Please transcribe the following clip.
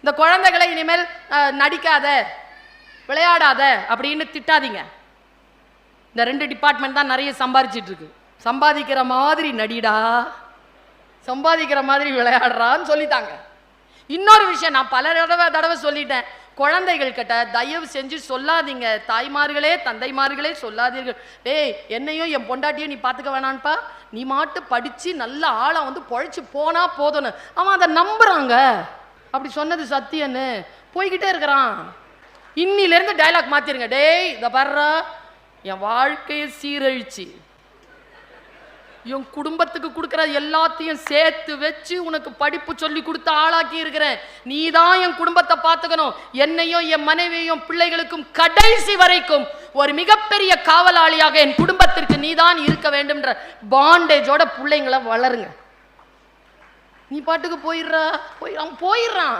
இந்த குழந்தைகளை இனிமேல் நடிக்காத, விளையாடாத அப்படின்னு திட்டாதீங்க. இந்த 2 டிபார்ட்மெண்ட் தான் நிறைய சம்பாதிச்சிட்டு இருக்கு. சம்பாதிக்கிற மாதிரி நடிடா, சம்பாதிக்கிற மாதிரி விளையாடுறான்னு சொல்லிட்டாங்க. இன்னொரு விஷயம் நான் பல தடவை சொல்லிட்டேன், குழந்தைகள் கிட்ட தயவு செஞ்சு சொல்லாதீங்க, தாய்மார்களே தந்தைமார்களே சொல்லாதீர்கள், ஏய் என்னையும் என் பொண்டாட்டியும் நீ பார்த்துக்க வேணான்ப்பா, நீ மாட்டு படிச்சு நல்ல ஆளை வந்து பொழைச்சு போனா போதும்னு. அவன் அதை நம்புறாங்க. அப்படி சொன்னது சத்தியன்னு போய்கிட்டே இருக்கிறான். இன்னிலிருந்து டைலாக் மாத்திருங்க, டேய் இத பாருடா, என் வாழ்க்கையை சீரழிச்சு என் குடும்பத்துக்கு கொடுக்குற எல்லாத்தையும் சேர்த்து வச்சு உனக்கு படிப்பு சொல்லி கொடுத்து ஆளாக்கி இருக்கிறேன், நீ தான் என் குடும்பத்தை பார்த்துக்கணும், என்னையும் என் மனைவியையும் பிள்ளைகளுக்கும் கடைசி வரைக்கும் ஒரு மிகப்பெரிய காவலாளியாக என் குடும்பத்திற்கு நீ தான் இருக்க வேண்டும்ன்ற பாண்டேஜோட பிள்ளைங்களை வளருங்க. நீ பாட்டுக்கு போயிடுறான்.